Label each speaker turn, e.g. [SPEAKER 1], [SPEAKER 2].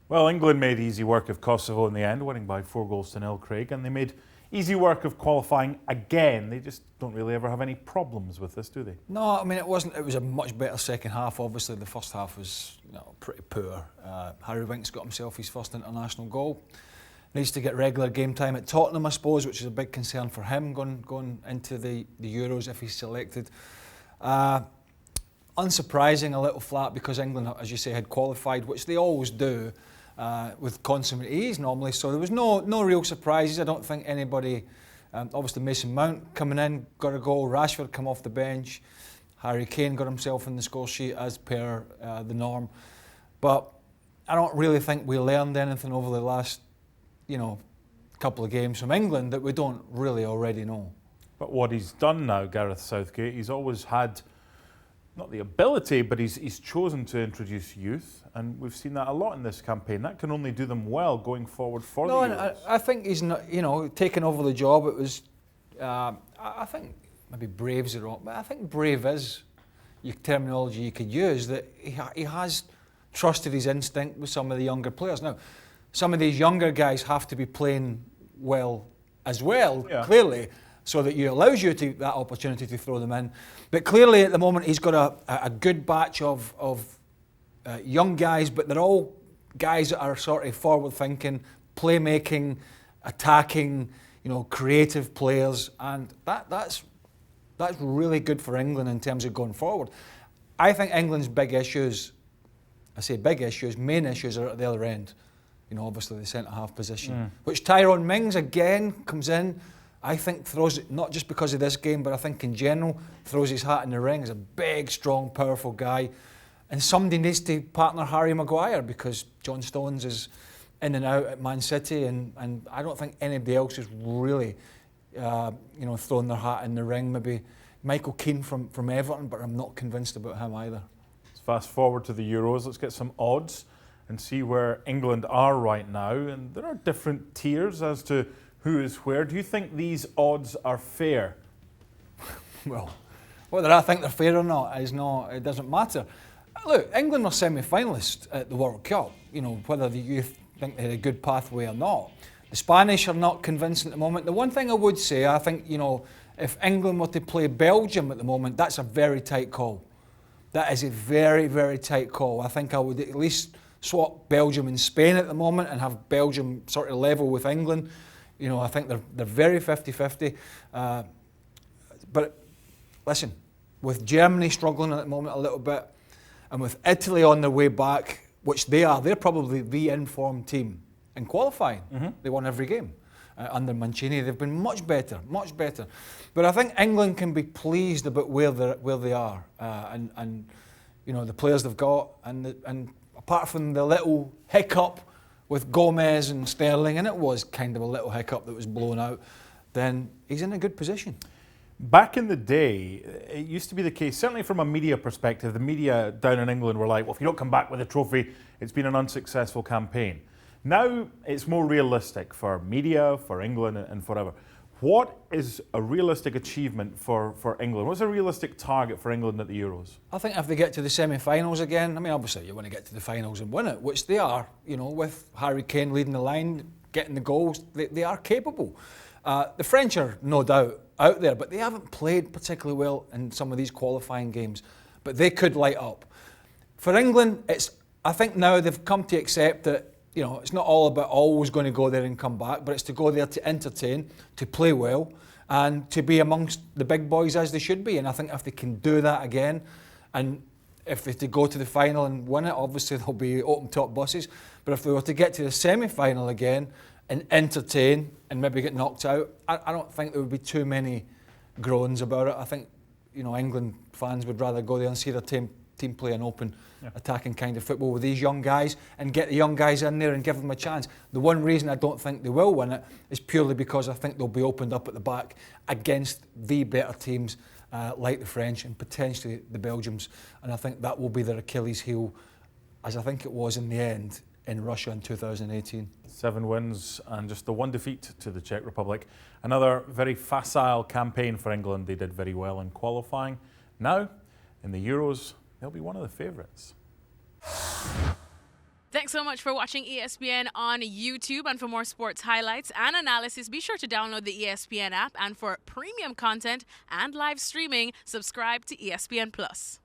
[SPEAKER 1] Well, England made easy work of Kosovo in the end, winning by 4-0, Craig, and they made easy work of qualifying again. They just don't really ever have any problems with this, do they?
[SPEAKER 2] No, I mean, it wasn't. It was a much better second half. Obviously, the first half was pretty poor. Harry Winks got himself his first international goal. Needs to get regular game time at Tottenham, I suppose, which is a big concern for him going into the Euros if he's selected. Unsurprising, a little flat because England, as you say, had qualified, which they always do. With consummate ease normally, so there was no real surprises. I don't think anybody, obviously Mason Mount coming in, got a goal, Rashford come off the bench, Harry Kane got himself in the score sheet as per the norm, but I don't really think we learned anything over the last, couple of games from England that we don't really already know.
[SPEAKER 1] But what he's done now, Gareth Southgate, he's always had not the ability, but he's chosen to introduce youth, and we've seen that a lot in this campaign. That can only do them well going forward for the Euros.
[SPEAKER 2] I think he's not, taking over the job. It was, I think maybe brave's the wrong, but I think brave is your terminology you could use. That he has trusted his instinct with some of the younger players. Now, some of these younger guys have to be playing well as well, clearly, so that allows you that opportunity to throw them in. But clearly at the moment he's got a good batch of young guys, but they're all guys that are sort of forward-thinking, playmaking, attacking, creative players, and that's really good for England in terms of going forward. I think England's main issues are at the other end. Obviously the centre-half position, which Tyrone Mings again comes in. I think throws it, not just because of this game, but I think in general, throws his hat in the ring. He's a big, strong, powerful guy. And somebody needs to partner Harry Maguire because John Stones is in and out at Man City, and I don't think anybody else is really, throwing their hat in the ring. Maybe Michael Keane from Everton, but I'm not convinced about him either.
[SPEAKER 1] Let's fast forward to the Euros. Let's get some odds and see where England are right now. And there are different tiers as to who is where. Do you think these odds are fair?
[SPEAKER 2] Well, whether I think they're fair or not it doesn't matter. Look, England are semi-finalists at the World Cup. Whether you think they had a good pathway or not. The Spanish are not convincing at the moment. The one thing I would say, I think, if England were to play Belgium at the moment, that's a very tight call. That is a very, very tight call. I think I would at least swap Belgium and Spain at the moment and have Belgium sort of level with England. I think they're very 50-50. But listen, with Germany struggling at the moment a little bit, and with Italy on their way back, which they're probably the informed team in qualifying. They won every game under Mancini. They've been much better. But I think England can be pleased about where they are, and the players they've got, and apart from the little hiccup with Gomez and Sterling, and it was kind of a little hiccup that was blown out, then he's in a good position.
[SPEAKER 1] Back in the day, it used to be the case, certainly from a media perspective, the media down in England were like, well, if you don't come back with a trophy, it's been an unsuccessful campaign. Now it's more realistic for media, for England and forever. What is a realistic achievement for England? What's a realistic target for England at the Euros?
[SPEAKER 2] I think if they get to the semi-finals again, I mean, obviously you want to get to the finals and win it, which they are, with Harry Kane leading the line, getting the goals, they are capable. The French are no doubt out there, but they haven't played particularly well in some of these qualifying games, but they could light up. For England, I think now they've come to accept that it's not all about always going to go there and come back, but it's to go there to entertain, to play well, and to be amongst the big boys as they should be. And I think if they can do that again, and if they go to the final and win it, obviously there'll be open-top buses. But if they were to get to the semi-final again and entertain and maybe get knocked out, I don't think there would be too many groans about it. I think England fans would rather go there and see their team play an open, attacking kind of football with these young guys and get the young guys in there and give them a chance. The one reason I don't think they will win it is purely because I think they'll be opened up at the back against the better teams like the French and potentially the Belgians. And I think that will be their Achilles heel, as I think it was in the end in Russia in 2018.
[SPEAKER 1] 7 wins and just the 1 defeat to the Czech Republic. Another very facile campaign for England. They did very well in qualifying. Now, in the Euros, they'll be one of the favourites.
[SPEAKER 3] Thanks so much for watching ESPN on YouTube. And for more sports highlights and analysis, be sure to download the ESPN app. And for premium content and live streaming, subscribe to ESPN Plus.